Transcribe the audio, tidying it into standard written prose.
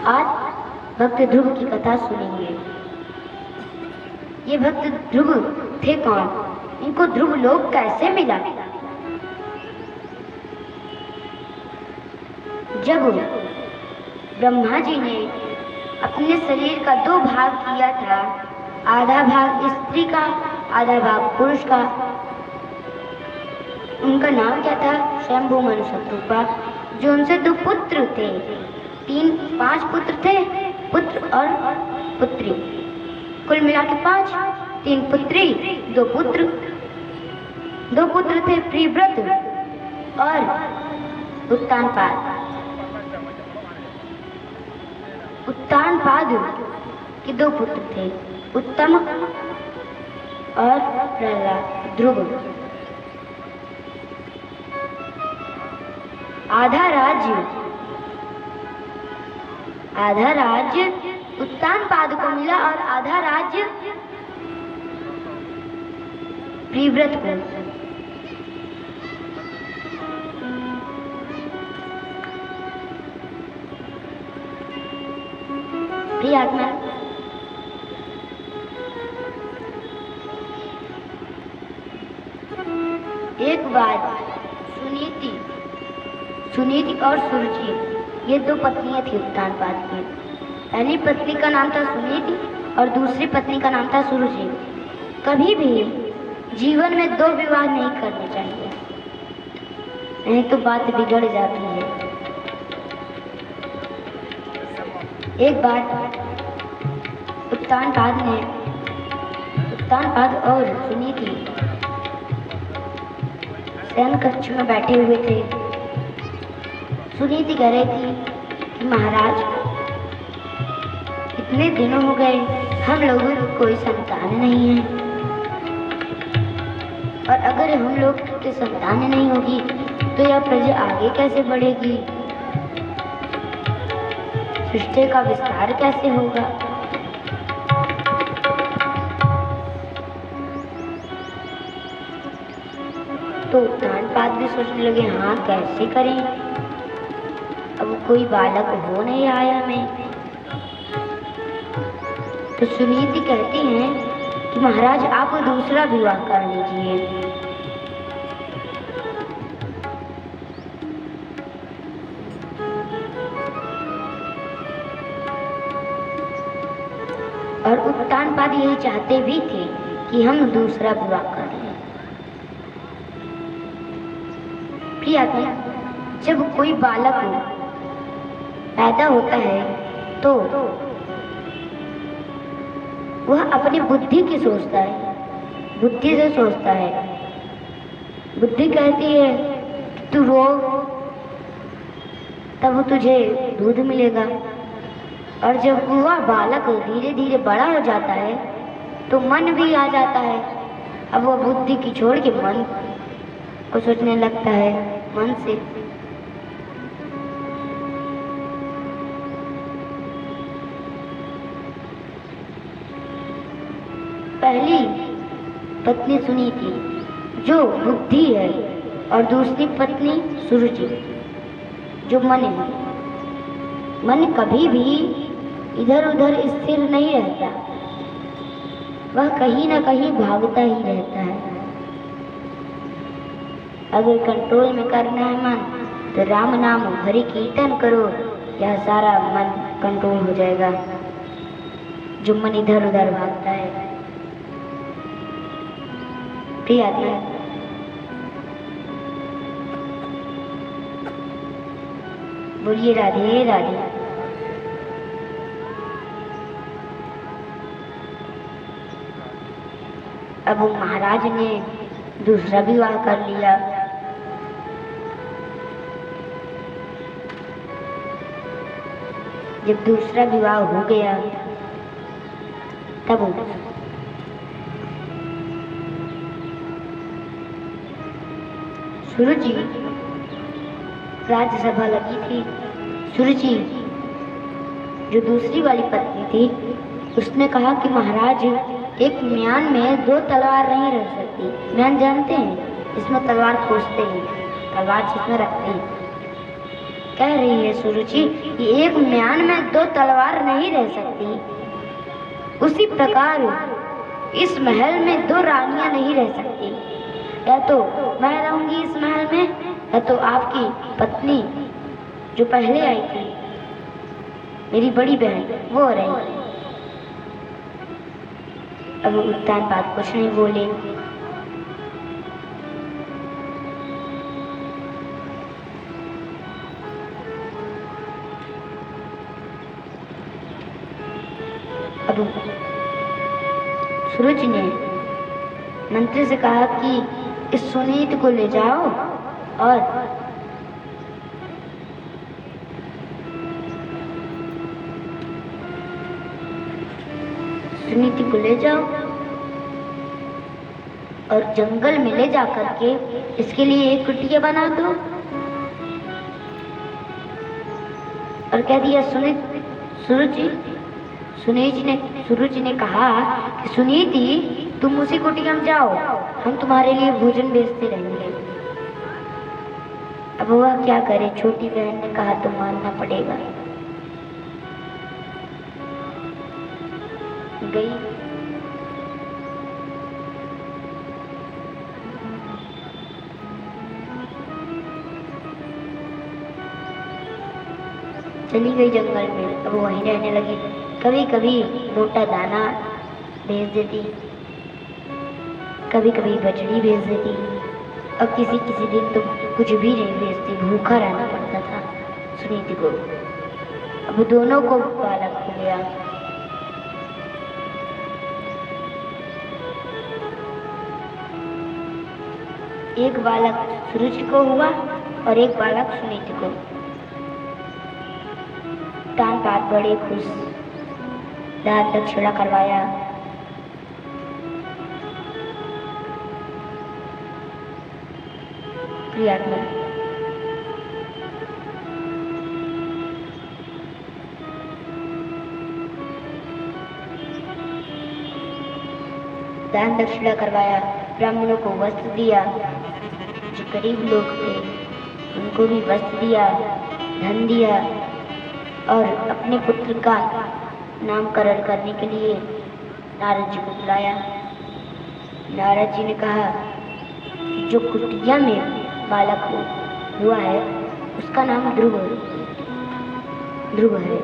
आज भक्त ध्रुव की कथा सुनेंगे। ये भक्त ध्रुव थे कौन? इनको ध्रुव लोक कैसे मिला? जब ब्रह्मा जी ने अपने शरीर का दो भाग किया था, आधा भाग स्त्री का, आधा भाग पुरुष का। उनका नाम क्या था? शंभु मनु शत्रुपा। जो उनसे दो पुत्र थे, 5 पुत्र थे, पुत्र और पुत्री, कुल मिला के 5। 3 पुत्री 2 पुत्र। 2 पुत्र थे प्रियव्रत और उत्तानपाद। उत्तानपाद के 2 पुत्र थे, उत्तम और प्रहलाद, ध्रुव। आधा राज्य उत्तानपाद को मिला और आधा राज्य प्रियव्रत को। प्रिय आत्मा, एक बात सुनीति और सुरुचि, ये 2 पत्नियां थी उत्तानपाद की। पहली पत्नी का नाम था सुनीति और दूसरी पत्नी का नाम था सुरुचि। कभी भी जीवन में 2 विवाह नहीं करने चाहिए, नहीं तो बात बिगड़ जाती है। एक बार उत्तानपाद और सुनीति शयन कक्ष में बैठे हुए थे। सुनीति कह रही थी कि महाराज, इतने दिनों हो गए, हम लोगों को कोई संतान नहीं है, और अगर हम लोग की संतान नहीं होगी तो यह प्रजा आगे कैसे बढ़ेगी? सृष्टि का विस्तार कैसे होगा? तो उत्तानपाद भी सोचने लगे, हाँ कैसे करें, अब कोई बालक हो नहीं आया में। तो सुनीति कहती हैं कि महाराज आप दूसरा विवाह कर लीजिए। और उत्तानपाद यही चाहते भी थे कि हम दूसरा विवाह कर लें। प्रिय आत्मा, जब कोई बालक पैदा होता है तो वह अपनी बुद्धि की सोचता है, बुद्धि से सोचता है। बुद्धि कहती है कि तू रो, तब तुझे दूध मिलेगा। और जब वह बालक धीरे धीरे बड़ा हो जाता है तो मन भी आ जाता है। अब वह बुद्धि की छोड़ के मन को सोचने लगता है, मन से। पहली पत्नी सुनीति जो बुद्धि है और दूसरी पत्नी सुरुचि जो मन है। मन कभी भी इधर उधर स्थिर नहीं रहता, वह कहीं ना कहीं भागता ही रहता है। अगर कंट्रोल में करना है मन तो राम नाम हरि कीर्तन करो, यह सारा मन कंट्रोल हो जाएगा। जो मन इधर उधर भागता है। प्रिय आत्मा, बोलिए राधे राधे। अब महाराज ने दूसरा विवाह कर लिया। जब दूसरा विवाह हो गया तब सुरुचि, राज्यसभा लगी थी। सुरुचि जो दूसरी वाली पत्नी थी, उसने कहा कि महाराज, एक म्यान में 2 तलवार नहीं रह सकती। म्यान जानते हैं, इसमें तलवार खोजते हैं, तलवार जिसमें रखते हैं। कह रही है सुरुचि कि एक म्यान में दो तलवार नहीं रह सकती, उसी प्रकार इस महल में दो रानियां नहीं रह सकती। या तो मैं रहूंगी इस महल में, या तो आपकी पत्नी जो पहले आई थी, मेरी बड़ी बहन, वो रहेगी। अब उत्तानपाद कुछ नहीं बोले। अब सूरज ने मंत्री से कहा कि इस सुनीत को ले जाओ और सुनीति को ले जाओ और जंगल में ले जा करके इसके लिए एक कुटिया बना दो। और कह दिया सूरज ने कहा कि सुनीति तुम उसी कुटिया में जाओ, हम तुम्हारे लिए भोजन भेजते रहेंगे। अब वह क्या करे, छोटी बहन ने कहा तो मानना पड़ेगा। गई। चली गई जंगल में। अब वहीं रहने लगी। कभी कभी मोटा दाना भेज देती, कभी कभी बजड़ी भेज देती, और किसी किसी दिन तो कुछ भी नहीं भेजती, भूखा रहना पड़ता था सुनीति को। अब दोनों को बालक हो गया। एक बालक सूरज को हुआ और एक बालक सुनीति को। उत्तानपाद बड़े खुश, दान दक्षिणा करवाया। क्रियात्मक दान दक्षिणा करवाया, ब्राह्मणों को वस्त्र दिया, जो गरीब लोग थे उनको भी वस्त्र दिया, धन दिया, और अपने पुत्र का नामकरण करने के लिए नारद जी को बुलाया। नारद जी ने कहा कि जो कुटिया में बालक हुआ है उसका नाम ध्रुव है।